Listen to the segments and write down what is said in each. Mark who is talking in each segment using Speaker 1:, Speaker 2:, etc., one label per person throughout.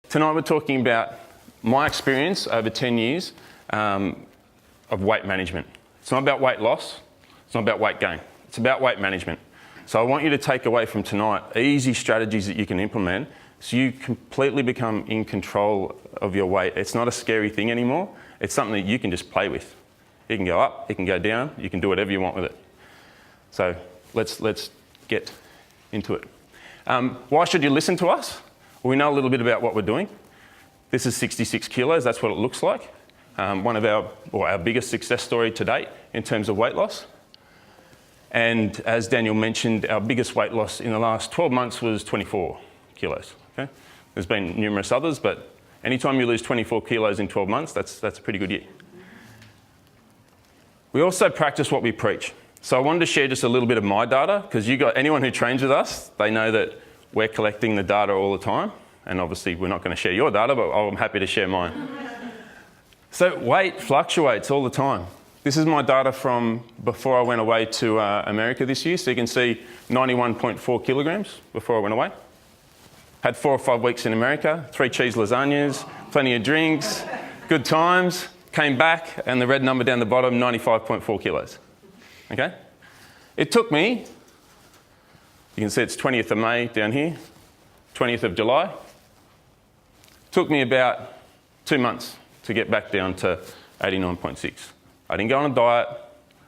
Speaker 1: Tonight we're talking about my experience over 10 years of weight management. It's not about weight loss, it's not about weight gain, it's about weight management. So I want you to take away from tonight easy strategies that you can implement so you completely become in control of your weight. It's not a scary thing anymore, it's something that you can just play with. It can go up, it can go down, you can do whatever you want with it. So let's get into it. Why should you listen to us? Well, we know a little bit about what we're doing. This is 66 kilos, that's what it looks like. One of our biggest success story to date in terms of weight loss. And as Daniel mentioned, our biggest weight loss in the last 12 months was 24 kilos. Okay? There's been numerous others, but anytime you lose 24 kilos in 12 months, that's a pretty good year. We also practice what we preach. So I wanted to share just a little bit of my data, because anyone who trains with us, they know that we're collecting the data all the time. And obviously we're not going to share your data, but I'm happy to share mine. So weight fluctuates all the time. This is my data from before I went away to America this year. So you can see 91.4 kilograms before I went away. Had 4 or 5 weeks in America, 3 cheese lasagnas, plenty of drinks, good times. Came back and the red number down the bottom, 95.4 kilos. Okay? It took me, you can see it's 20th of May down here, 20th of July. Took me about 2 months to get back down to 89.6. I didn't go on a diet.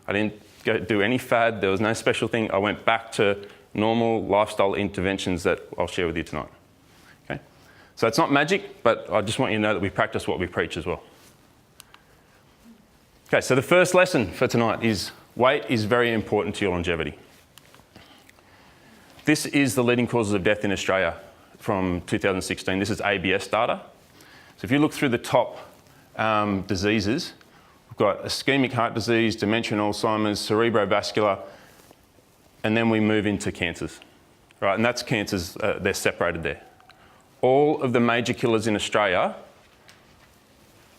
Speaker 1: I didn't go do any fad. There was no special thing. I went back to normal lifestyle interventions that I'll share with you tonight. Okay? So it's not magic, but I just want you to know that we practice what we preach as well. Okay, so the first lesson for tonight is weight is very important to your longevity. This is the leading causes of death in Australia from 2016. This is ABS data. So if you look through the top diseases, we've got ischemic heart disease, dementia and Alzheimer's, cerebrovascular, and then we move into cancers. Right, and that's cancers, they're separated there. All of the major killers in Australia,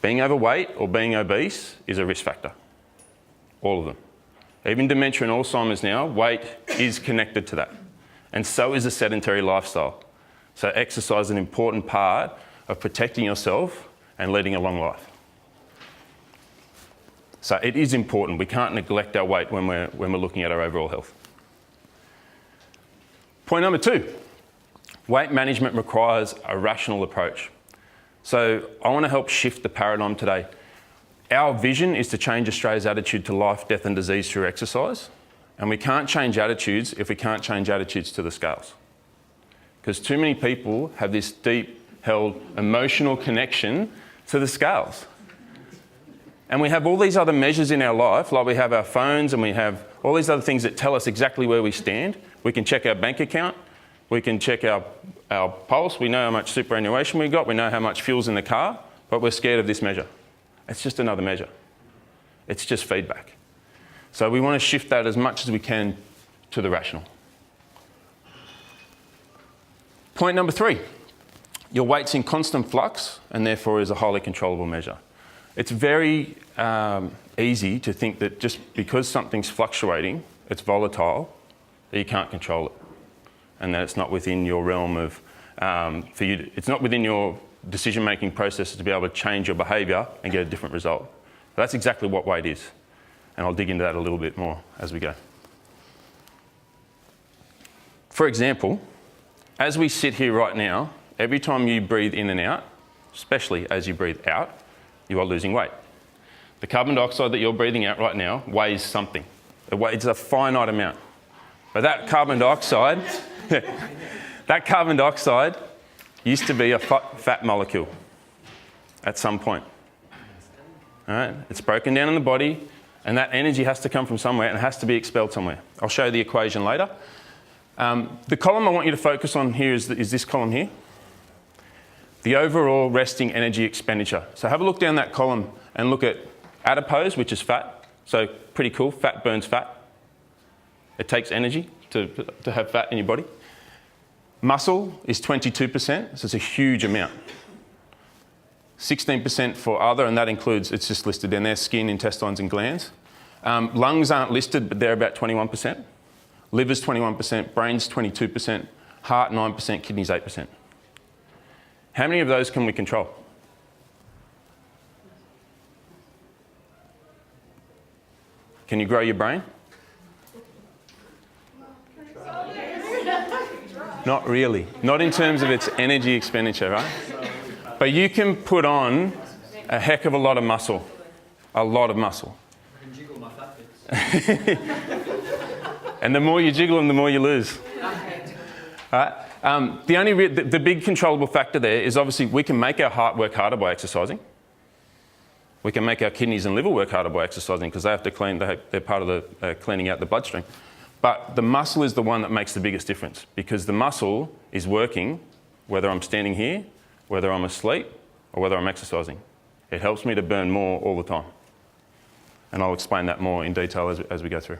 Speaker 1: being overweight or being obese is a risk factor. All of them. Even dementia and Alzheimer's now, weight is connected to that. And so is a sedentary lifestyle. So exercise is an important part of protecting yourself and leading a long life. So it is important. We can't neglect our weight when we're looking at our overall health. Point number 2, weight management requires a rational approach. So I want to help shift the paradigm today. Our vision is to change Australia's attitude to life, death and disease through exercise. And we can't change attitudes if we can't change attitudes to the scales. Because too many people have this deep-held emotional connection to the scales. And we have all these other measures in our life, like we have our phones and we have all these other things that tell us exactly where we stand. We can check our bank account, we can check our pulse, we know how much superannuation we got, we know how much fuel's in the car, but we're scared of this measure. It's just another measure. It's just feedback. So we want to shift that as much as we can to the rational. Point number 3, your weight's in constant flux and therefore is a highly controllable measure. It's very easy to think that just because something's fluctuating, it's volatile, that you can't control it. And that it's not within your realm of, it's not within your decision-making processes to be able to change your behaviour and get a different result. But that's exactly what weight is. And I'll dig into that a little bit more as we go. For example, as we sit here right now, every time you breathe in and out, especially as you breathe out, you are losing weight. The carbon dioxide that you're breathing out right now weighs something. It's a finite amount. But that carbon dioxide, that carbon dioxide used to be a fat molecule at some point. All right? It's broken down in the body, and that energy has to come from somewhere and it has to be expelled somewhere. I'll show you the equation later. The column I want you to focus on here is this column here. The overall resting energy expenditure. So have a look down that column and look at adipose, which is fat. So pretty cool, fat burns fat. It takes energy to have fat in your body. Muscle is 22%, so it's a huge amount. 16% for other, and that includes, it's just listed down there, skin, intestines and glands. Lungs aren't listed, but they're about 21%. Liver's 21%, brain's 22%, heart 9%, kidneys 8%. How many of those can we control? Can you grow your brain? Not really. Not in terms of its energy expenditure, right? But you can put on a heck of a lot of muscle. A lot of muscle.
Speaker 2: I can jiggle my fat bits.
Speaker 1: And the more you jiggle them, the more you lose. Right? The big controllable factor there is obviously we can make our heart work harder by exercising. We can make our kidneys and liver work harder by exercising because they have to clean, they're part of the cleaning out the bloodstream. But the muscle is the one that makes the biggest difference because the muscle is working whether I'm standing here, whether I'm asleep, or whether I'm exercising. It helps me to burn more all the time. And I'll explain that more in detail as we go through.